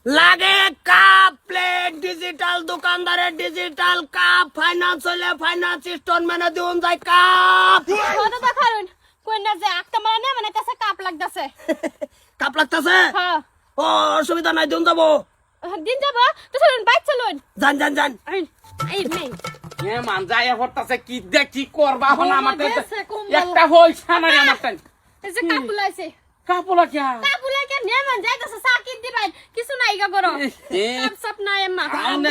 লাগে cup plate digital দোকানদারের digital cup finance হলে ফাইনান্স ইনস্টলমেন্টে দিউন যায় কাপ কথা তো কারণ কোন না যে একটা মানে কাছে কাপ লাগতাছে কাপ লাগতাছে হ্যাঁ ও অসুবিধা নাই দিউন যাবো দিন যাব তো চলুন বাইক চলুন যান যান যান এই নেই এ মান যায় হরতাছে কি দেখ কি করবা হল আমার একটা হইছে না আমার তাই এই যে কাপ লাইছে কাপলা কি কাপুলে কে নেমান যাইতাছে সাকিত দিবেন কিছু নাই গা করো কাপ সাপ নাই এম্মা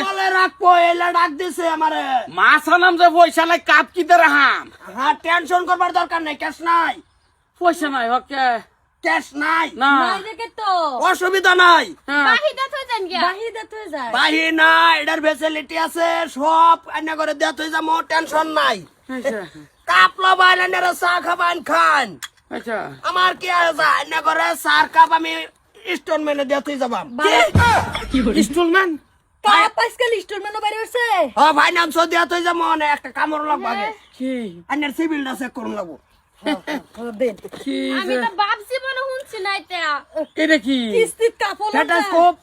বলে রাখবো এলা ডাক দিছে আমারে মাছা নাম যে পয়সা নাই কাপ কি দে রাহাম হ্যাঁ টেনশন করবার দরকার নাই ক্যাশ নাই পয়সা নাই ওকে ক্যাশ নাই না নাই দেখে তো অসুবিধা নাই বাহিদা থই যান গিয়া বাহিদা থই যায় বাহি না এটার ফ্যাসিলিটি আছে সব আইনা করে দেয়া তুই যাবো টেনশন নাই আচ্ছা কাপ লবান এনারা চা খাবান খান আচ্ছা আমার কি আছে আইনা করে চার কাপ আমি ইনস্টলমেন্টে দেয়া তুই যাবাম ইনস্টলমেন্ট কাপ আজকাল ইনস্টলমেন্ট বাইরে হইছে ও ফাইনান্স দেয়া তুই যাবো মানে একটা কামড় লাগবে আগে কি আইনার সিভিলটা চেক করুন লাগবো কি আমি তো ভাবছি মনে শুনছি না এটা এটা কি কিস্তিত কাপ স্টেথোস্কোপ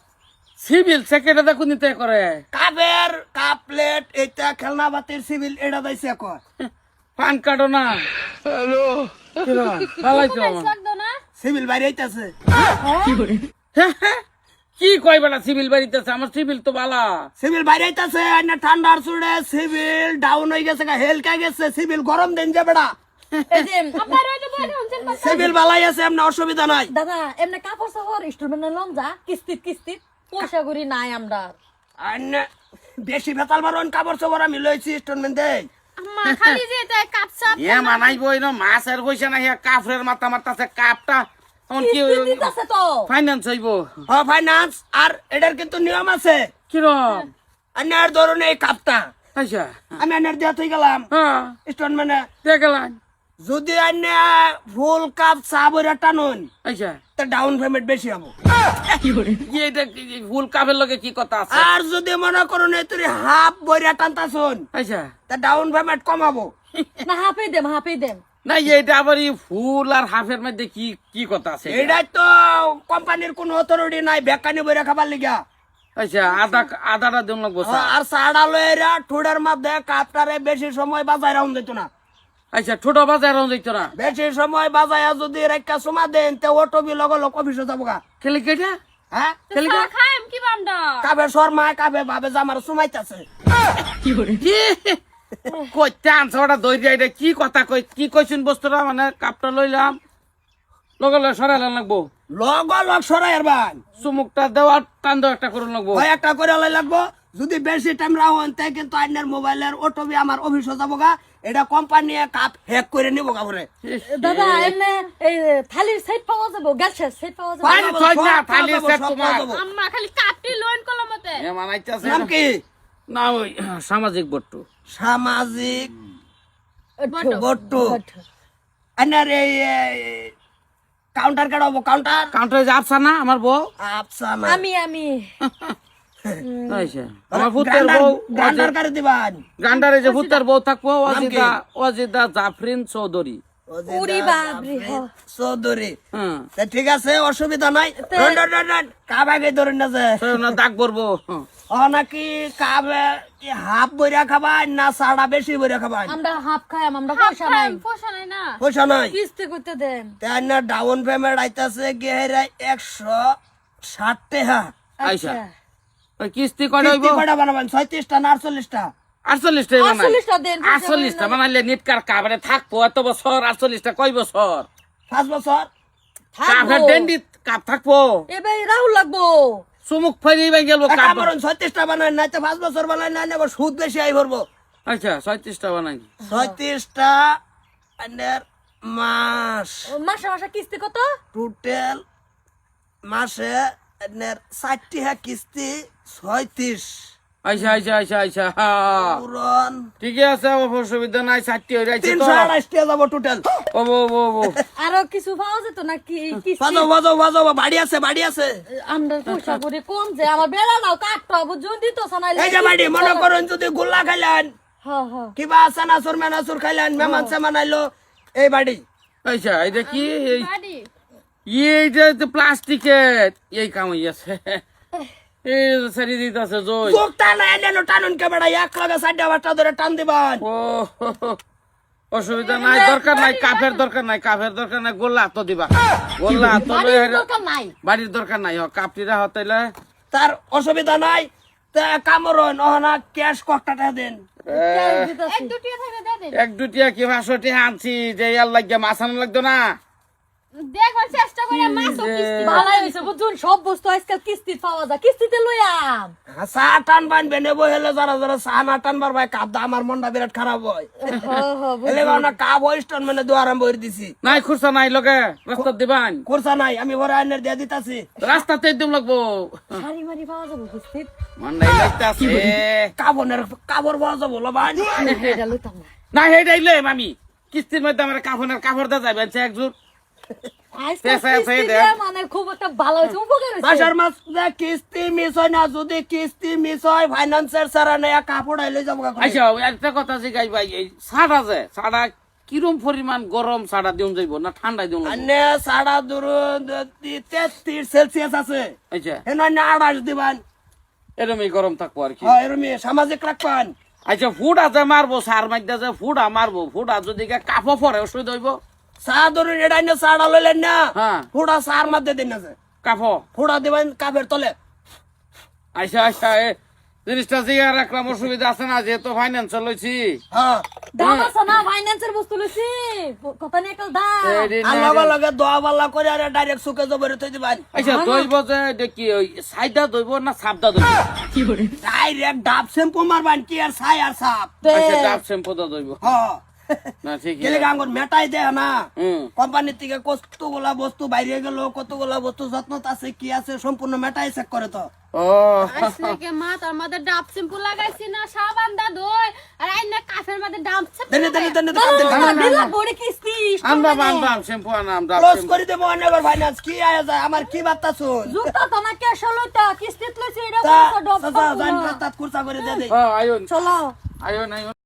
সিভিল সেক্রেটারি দেখুন নিতে করে কাপের কাপ প্লেট এটা খেলনা বাতির সিভিল এটা দাইছে কর পান কার্ডও না হ্যালো ভালাই তো লাগতো না সিভিল বাইরে হইতাছে কি কই বেটা সিভিল বাড়িতেছে আমার সিভিল তো বালা সিভিল বাইরে হইতাছে আইনা ঠান্ডার চুড়ে সিভিল ডাউন হয়ে গেছে হেলকা গেছে সিভিল গরম দিন যে বেটা এই যে আপনার ওই যে বলে শুনছেন কথা সিভিল বালাই আছে এমন অসুবিধা নাই দাদা এমনি কাপড় সাপড় ইনস্টলমেন্ট লম যা কিস্তিত পয়সা করি নাই আমরা আইনা বেশি বেতাল মারন কাপড় চোপড় আমি লইছি ইনস্টলমেন্ট দেই আম্মা খালি যে এটা কাপ সাপ এ মানাইবো না মাছের পয়সা নাই কাফরের মাথা মারতাছে কাপটা এখন কি কিস্তিত আছে তো ফাইন্যান্স হইব হ ফাইনান্স আর এটার কিন্তু নিয়ম আছে কিরম আইনার ধরুন এই কাপটা আচ্ছা আমি আইনার দেয়া তুই গেলাম হ্যাঁ ইনস্টলমেন্টে দেখলাম যদি আইনা ফুল কাপ চা বইরা টানুন আচ্ছা তা ডাউন পেমেন্ট বেশি হবো এটা ফুল কাপের লগে কি কথা আছে আর যদি মনে করুন এই তুই হাফ বইরা টানতাছুন আচ্ছা তা ডাউন পেমেন্ট কমাবো না হাফে দেম না এটা আবার এই ফুল আর হাফের মধ্যে কি কি কথা আছে এটাই তো কোম্পানির কোন অথরিটি নাই বেকানি বইরা খাবার লিগা আচ্ছা আদাটা দিন লাগবো আর সাড়া লয়েরা ঠুডের মধ্যে কাপটারে বেশি সময় বাজায় রাউন দিত না আচ্ছা ছোট বাজার যাইতো না বেশি সময় বাজায় যদি রেখা সময় দেন তে অটো বি লগ লোক অফিসে যাবো গা খেলে কেটা হ্যাঁ খেলে খাইম কি বামডা কাবে শর্মা কাবে ভাবে যে আমার সুমাইতাছে কইতে আনছে ওটা দৈর্য এটা কি কথা কি কইছুন বস্তুটা মানে কাপটা লইলাম লগে লগে সরাইলাম লাগবো লগ সরাই আর ভাই চুমুকটা দেওয়া টান দেওয়া একটা করুন লাগবো হয় একটা করে লাই লাগবো যদি বেশি টাইম রাখুন তাই কিন্তু আইনের মোবাইলের অটো বি আমার অফিসে যাবো গা এটা কোম্পানি কাপ হ্যাক করে নিবো গা বলে দাদা এমনি এই থালির সেট পাওয়া যাবো গ্যাসের সেট পাওয়া যাবে পানি ছয় না থালি সেট তোমার আম্মা খালি কাপটি লোন করলাম মতে এ মানাইতাছে নাম কি না ওই সামাজিক বট্টু সামাজিক বট্টু আইনার এই কাউন্টার কাটাবো কাউন্টার কাউন্টারে যাবছা না আমার বউ আফসানা আমি আচ্ছা আমার ভূতের বউ গান্ডার কারে দিবান গান্ডারে যে ভূতের বউ থাকবো নাম কি? অজিদা জাফরিন চৌধুরী উরি বাবরি চৌধুরী হ্যাঁ তা ঠিক আছে অসুবিধা নাই কাবাগে ধরেন না যে না দাগ পড়বো ও নাকি কাবে হাফ বইরা খাবাই না সাড়া বেশি বইরা খাবাই আমরা হাফ খাইম আমরা পয়সা নাই পয়সা নাই না পয়সা নাই কিস্তি করতে দেন তাই না ডাউন পেমেন্ট আইতাছে গেহেরা 160 টাকা আচ্ছা ওই কিস্তি কয়টা হইব কিস্তি কয়টা বানাবেন 36টা না 48টা 48টা বানাই 48টা দেন 48টা বানাইলে নিটকার কাবরে থাকবো এত বছর 48টা কয় বছর 5 বছর কাফের ডেন্ডি কাপ থাকবো এবার রাহুল লাগবো চুমুক ফেরি বাই গেল একটা কাপ বরং 36টা বানায় না তো 5 বছর বানায় না নেব সুদ বেশি আই ভরবো আচ্ছা 36টা বানাই 36টা আন্ডার মাস মাসে মাসে কিস্তি কত টোটাল মাসে আপনার 60 টাকা কিস্তি 36 আচ্ছা আচ্ছা আচ্ছা আচ্ছা পুরন ঠিক আছে অসুবিধা নাই 60 হয়ে যাচ্ছে তো 328 টাকা যাবো টোটাল ও আরো কিছু পাওয়া যেত নাকি কিস্তি বাজো বাড়ি আছে আমরা পয়সা করে কম যে আমার বেড়া নাও কাটটা বুঝুন দিত সানাইলে এই যে বাড়ি মনে করেন যদি গোল্লা খাইলেন হ্যাঁ হ্যাঁ কিবা সানাসুর মেনাসুর খাইলেন মেহমান সেমান আইলো এই বাড়ি আচ্ছা এটা কি বাড়ি এইটা তো প্লাস্টিকের এই কাম হইয়াছে এই সারি দিতেছে জয় চোখ টানা এনে টানুন কে বেড়া এক লগে 4টা ধরে টান দিবান। ও অসুবিধা নাই, দরকার নাই কাফের দরকার নাই, কাফের দরকার নাই, গোল্লা হাত দিবা, গোল্লা হাত বাড়ির দরকার নাই। বাড়ির দরকার নাই, কাপটিরা হতাইলে তার অসুবিধা নাই। তা কামরন অহনা ক্যাশ কটাটা দেন। ক্যাশ দিতাছি। এক দুটিয়া থেকে দে দেন। এক দুটিয়া কি 500 টাকা আনছি যে ইয়ার লাগিয়া মাছ আনা লাগতো না। দেখবার চেষ্টা করে মাছও কিস্তি ভালোই হয়েছে বুঝুন, সব বস্তু আজকাল কিস্তিতে পাওয়া যায়, কিস্তিতে লইয়াম। চা টান বানবে নেবো হেলে যারা যারা চা না টানবার ভাই কাপ দা আমার মনটা বিরাট খারাপ হয়। হেলে না কাপ স্টোন মানে দু আরাম বই দিছি। নাই খুরসা নাই লগে রাস্তা দিবান, খরচা নাই আমি ভরে আইনের দিয়ে দিতাছি। রাস্তাতে একদম লাগবো শাড়ি মারি পাওয়া যাবে কিস্তিত। মান্ডাই লাগতাছে কাবর বলা যাবো ভাই। এটা লইতাম না। না হেডাই লইম আমি কিস্তির মধ্যে আমার কাপড় দা যাবেন একজোর আজকাল পেশা আছে, কিস্তি দেখ। দেয়া মানে খুব একটা ভালো হয়েছে, উপকার হয়েছে। বাসার মাছ কিস্তি মিস হয় না, যদি কিস্তি মিস হয় ফাইন্যান্সের সারা নেয়া কাপড় আইলে যাবো। আচ্ছা একটা কথা জিগাই ভাই, এই সাড়া যে সাড়া কিরম পরিমাণ গরম সাড়া দিউন যাইব না ঠান্ডা দিউন লাগবো? আনে সাড়া ধরুন 33 সেলসিয়াস আছে, আচ্ছা এনে 28 দিবান। এরমই গরম থাকবো আর কি। হ্যাঁ এরমি সামাজিক রাখবান। আচ্ছা ফুটা যে মারবো সার মাইদা যে ফুটা মারবো, ফুটা যদি কাপড় পরে অসুবিধা হইব? চা ধরুন এটাই না চাড়া লইলেন না, হ্যাঁ। ফুড়া চার মধ্যে দিন আছে, কাপড় ফুড়া দিবেন কাপের তলে। আচ্ছা আচ্ছা জিনিসটা জিগা রাখলাম, অসুবিধা আছে না, যেহেতু ফাইন্যান্স লইছি। হ্যাঁ দাম আছে না, ফাইন্যান্সের বস্তু লইছি, কথা নিয়ে কাল দাম। আর লগে লগে দোয়া বাল্লা করে আর ডাইরেক্ট সুকে জবরে থই দিবেন। আচ্ছা দইব যে এটা কি ওই সাইডা দইব না সাপদা দইব? ডাইরেক্ট ডাব শ্যাম্পু মারবেন কি আর ছাই আর সাপ। আচ্ছা ডাব শ্যাম্পু দা দইব হ্যাঁ না ঠিক গেলে গাঙ্গর মেটাই দেয় না, হুম কোম্পানির থেকে কতগুলা বস্তু বাইরে গেল, কতগুলা বস্তু যত্ন আছে কি আছে সম্পূর্ণ মেটাই চেক করে। তো ও আসলে কে মা তার মধ্যে ডাব শ্যাম্পু লাগাইছি না, সাবান দা দই আর আইনা কাফের মধ্যে ডাব শ্যাম্পু দেনে দেনে দেনে দিলাম বড় কিস্তি। আমরা বানবাম শ্যাম্পু আনাম ডাব ক্লোজ শ্যাম্পু। করে দেবো অনেকবার ফাইন্যান্স কি আয়া যায় আমার কি বার্তা শুন। জুতা তো না ক্যাশ লইতা, কিস্তিত লইছি, এটা তা বলছো ডব চাচা জান রাস্তা কুরসা করে দে দে। আয়ন চলো। Ion ion